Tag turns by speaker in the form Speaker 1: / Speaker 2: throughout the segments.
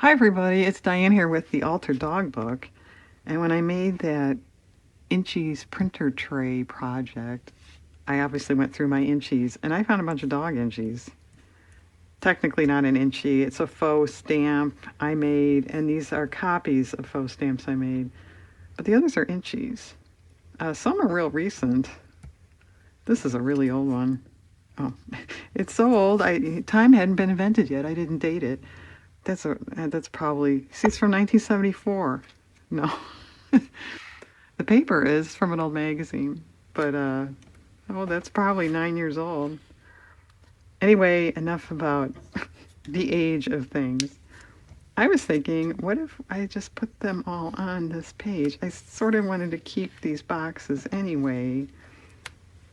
Speaker 1: Hi everybody, it's Diane here with the Altered Dog Book. And when I made that Inchies printer tray project, I obviously went through my Inchies and I found a bunch of dog Inchies. Technically not an Inchie, it's a faux stamp I made, and these are copies of faux stamps I made. But the others are Inchies. Some are real recent. This is a really old one. Oh, it's so old. Time hadn't been invented yet. I didn't date it. That's probably, see, it's from 1974. No. The paper is from an old magazine, but oh, that's probably 9 years old. Anyway, enough about the age of things. I was thinking, what if I just put them all on this page? I sort of wanted to keep these boxes anyway,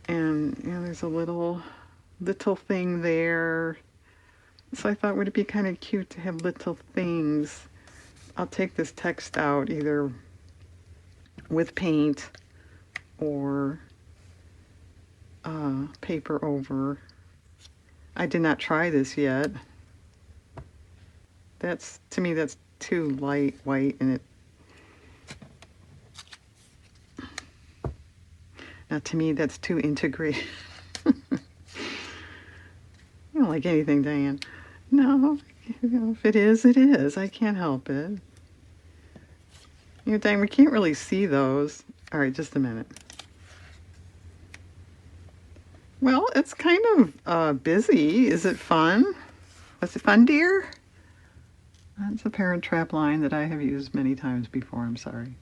Speaker 1: and there's a little thing there. So I thought, would it be kind of cute to have little things? I'll take this text out either with paint or paper over. I did not try this yet. That's, to me, that's too light white, and it, now to me, that's too integrated. I don't like anything, Diane. No, if it is, it is. I can't help it. Diane, we can't really see those. All right, just a minute. Well, it's kind of busy. Is it fun? Was it fun, dear? That's a Parent Trap line that I have used many times before. I'm sorry.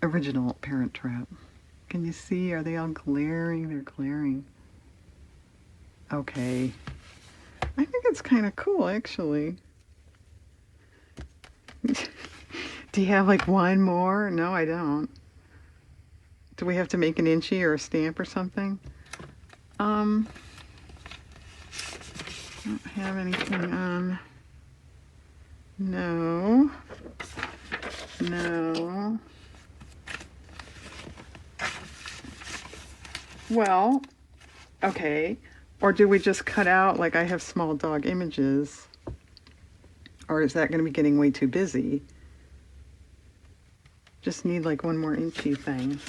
Speaker 1: Original Parent Trap. Can you see? Are they all glaring? They're glaring. Okay. I think it's kind of cool, actually. Do you have like one more? No, I don't. Do we have to make an Inchie or a stamp or something? I don't have anything on. No. No. Well, okay. Or do we just cut out, like I have small dog images? Or is that going to be getting way too busy? Just need like one more Inchie thing.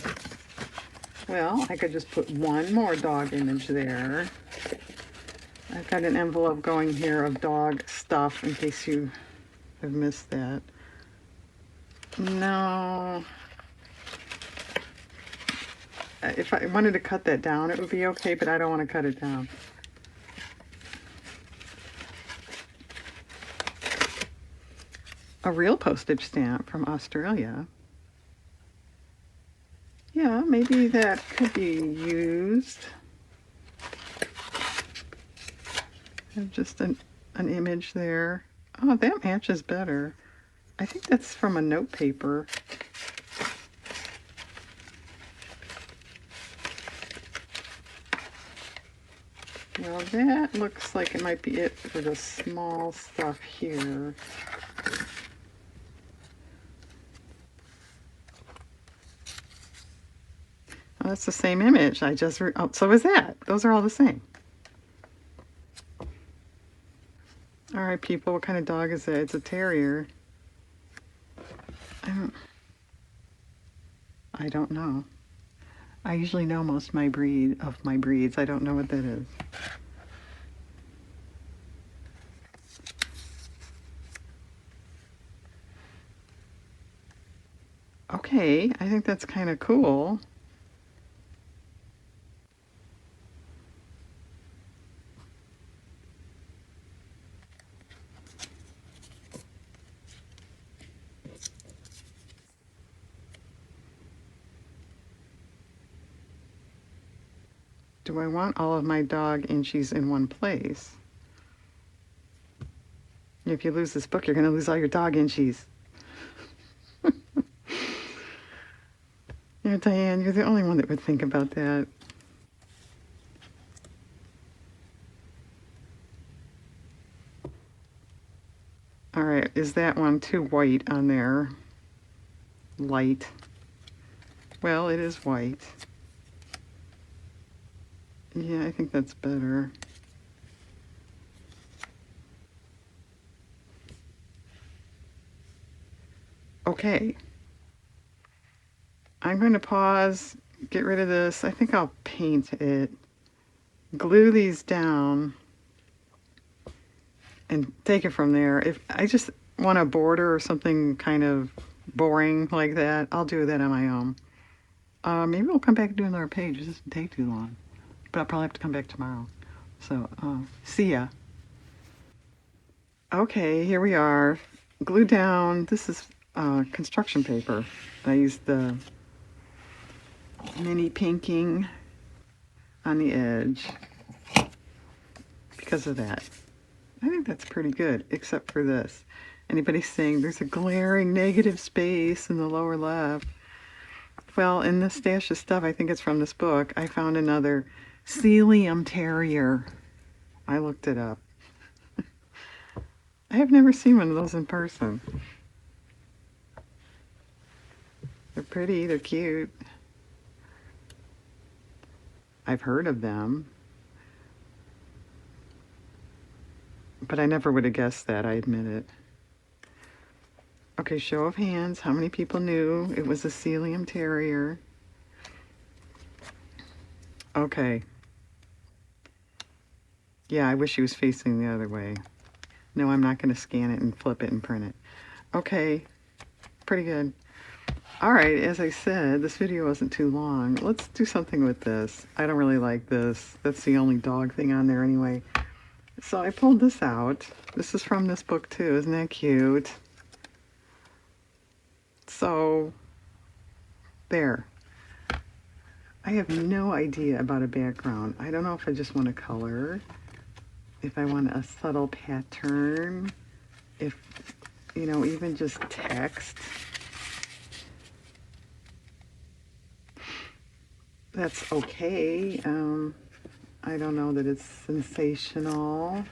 Speaker 1: Well, I could just put one more dog image there. I've got an envelope going here of dog stuff in case you have missed that. No. If I wanted to cut that down, it would be okay, but I don't want to cut it down. A real postage stamp from Australia. Yeah, maybe that could be used. Have just an image there. Oh, that matches better. I think that's from a note paper. Well, that looks like it might be it for the small stuff here. Oh, that's the same image. Oh, so is that. Those are all the same. All right, people, what kind of dog is it? It's a terrier. I don't know. I usually know most of my breeds. I don't know what that is. Okay, I think that's kind of cool. Do I want all of my dog Inchies in one place? If you lose this book, you're going to lose all your dog Inchies. Diane, you're the only one that would think about that. All right, is that one too white on there? Light. Well, it is white. Yeah, I think that's better. Okay, I'm going to pause, get rid of this. I think I'll paint it, glue these down, and take it from there. If I just want a border or something kind of boring like that, I'll do that on my own. Maybe we'll come back and do another page. It doesn't take too long, but I'll probably have to come back tomorrow. So, see ya. Okay, here we are. Glue down. This is construction paper. I used the mini pinking on the edge because of that. I think that's pretty good, except for this. Anybody saying there's a glaring negative space in the lower left? Well, in this stash of stuff, I think it's from this book, I found another Sealyham Terrier. I looked it up. I have never seen one of those in person. They're pretty, they're cute. I've heard of them, but I never would have guessed that, I admit it. Okay, show of hands. How many people knew it was a Sealyham Terrier? Okay. Yeah, I wish he was facing the other way. No, I'm not going to scan it and flip it and print it. Okay, pretty good. All right, as I said, this video wasn't too long. Let's do something with this. I don't really like this. That's the only dog thing on there anyway. So I pulled this out. This is from this book too. Isn't that cute? So, there. I have no idea about a background. I don't know if I just want a color, if I want a subtle pattern, if, you know, even just text. That's okay. I don't know that it's sensational.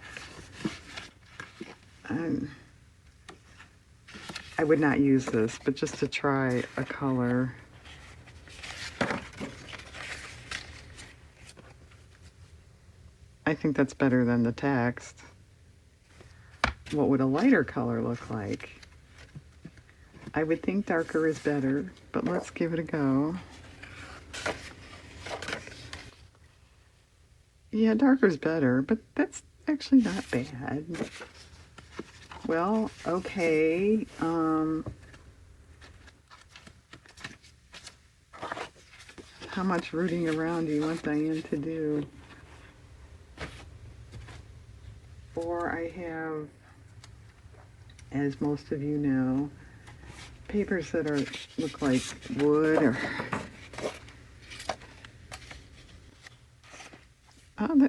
Speaker 1: I would not use this, but just to try a color. I think that's better than the text. What would a lighter color look like? I would think darker is better, but let's give it a go. Yeah, darker is better, but that's actually not bad. Well, okay. How much rooting around do you want Diane to do? Or I have, as most of you know, papers that look like wood or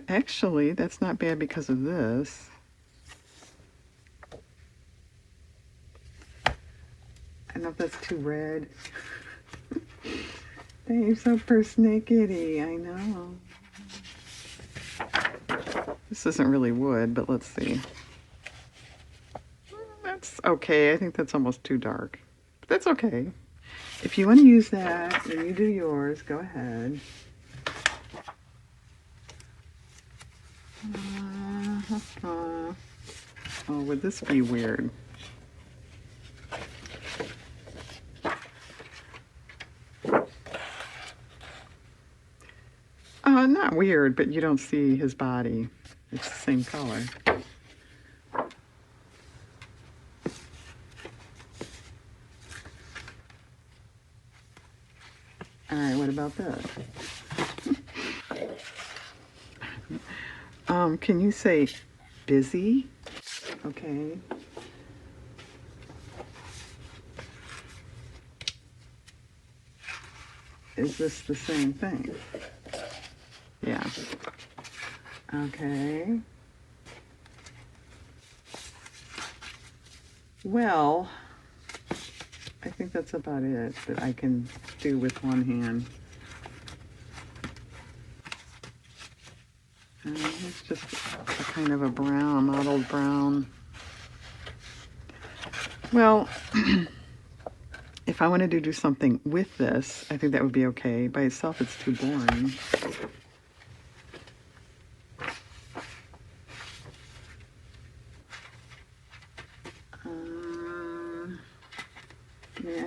Speaker 1: actually, that's not bad because of this. I don't know if that's too red. You're so persnickety, I know. This isn't really wood, but let's see. That's okay. I think that's almost too dark. But that's okay. If you want to use that and you do yours, go ahead. Oh, would this be weird? Not weird, but you don't see his body. It's the same color. All right, what about this? Can you say busy? Okay. Is this the same thing? Yeah. Okay. Well, I think that's about it that I can do with one hand. It's just a kind of a brown, mottled brown. Well, if I wanted to do something with this, I think that would be okay. By itself, it's too boring.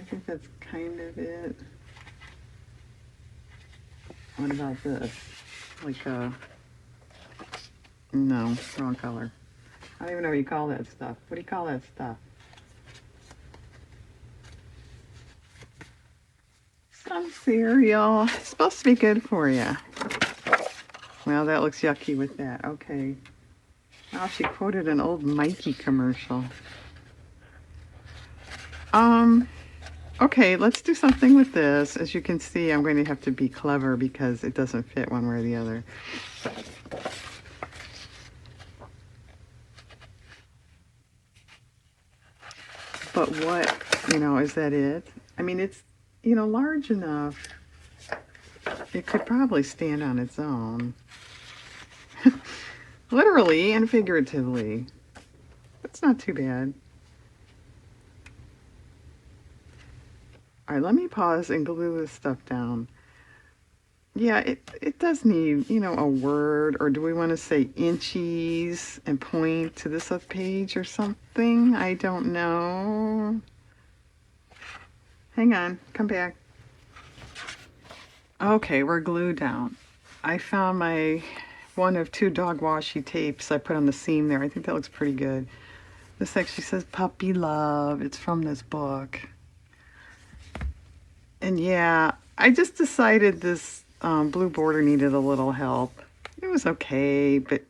Speaker 1: think that's kind of it. What about this? Like no, wrong color. I don't even know what you call that stuff. What do you call that stuff? Some cereal. It's supposed to be good for you. Well, that looks yucky with that. Okay. Oh, she quoted an old Mikey commercial. Okay, let's do something with this. As you can see, I'm going to have to be clever because it doesn't fit one way or the other. But what, is that it? I mean, it's, large enough. It could probably stand on its own. Literally and figuratively. That's not too bad. All right, let me pause and glue this stuff down. Yeah, it does need, a word, or do we want to say inchies and point to this up page or something? I don't know. Hang on, come back. Okay, we're glued down. I found my one of 2 dog washi tapes I put on the seam there. I think that looks pretty good. This actually says Puppy Love. It's from this book. And yeah, I just decided this blue border needed a little help. It was okay, but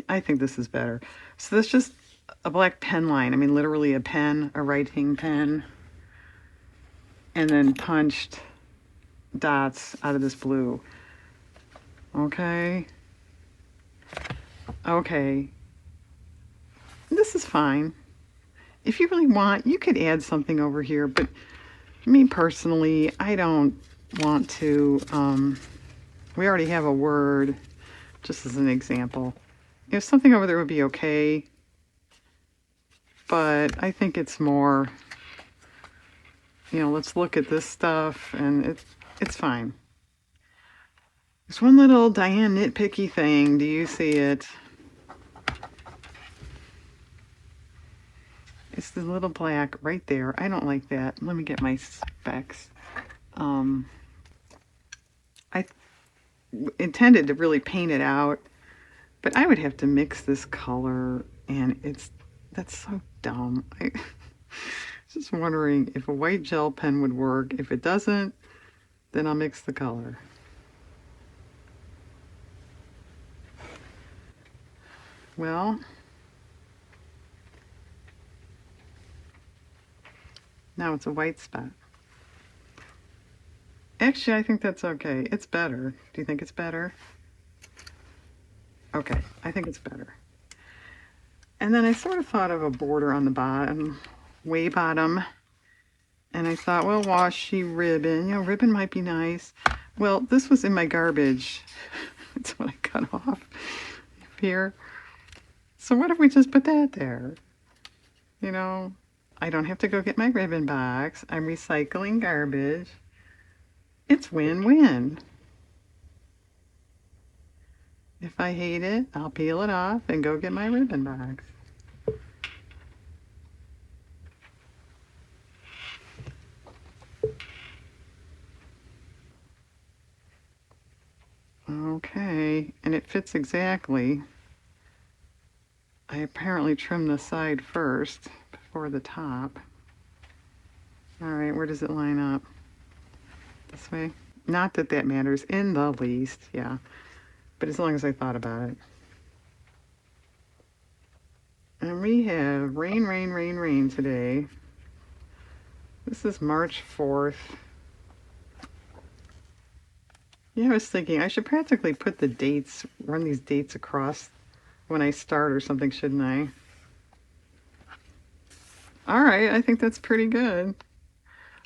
Speaker 1: I think this is better. So that's just a black pen line. I mean, literally a pen, a writing pen. And then punched dots out of this blue. Okay. Okay. This is fine. If you really want, you could add something over here, but me personally, I don't want to. We already have a word, just as an example. Something over there would be okay, but I think it's more, let's look at this stuff, and it's fine. There's one little Diane nitpicky thing. Do you see it? It's the little black right there. I don't like that. Let me get my specs. I intended to really paint it out, but I would have to mix this color, and that's so dumb. I just wondering if a white gel pen would work. If it doesn't, then I'll mix the color. Well, now it's a white spot. Actually, I think that's okay. It's better. Do you think it's better? Okay, I think it's better. And then I sort of thought of a border on the bottom, way bottom. And I thought, well, washi ribbon. Ribbon might be nice. Well, this was in my garbage. That's what I cut off here. So what if we just put that there? I don't have to go get my ribbon box. I'm recycling garbage. It's win-win. If I hate it, I'll peel it off and go get my ribbon box. Okay, and it fits exactly. I apparently trimmed the side first before the top. All right, where does it line up? This way? Not that that matters in the least, yeah. But as long as I thought about it. And we have rain, rain, rain, rain today. This is March 4th. Yeah, I was thinking I should practically put the dates, run these dates across when I start or something, shouldn't I? All right, I think that's pretty good.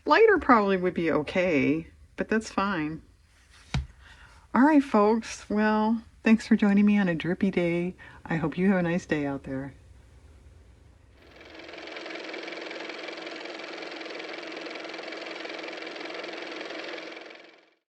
Speaker 1: Lighter probably would be okay, but that's fine. All right, folks. Well, thanks for joining me on a drippy day. I hope you have a nice day out there.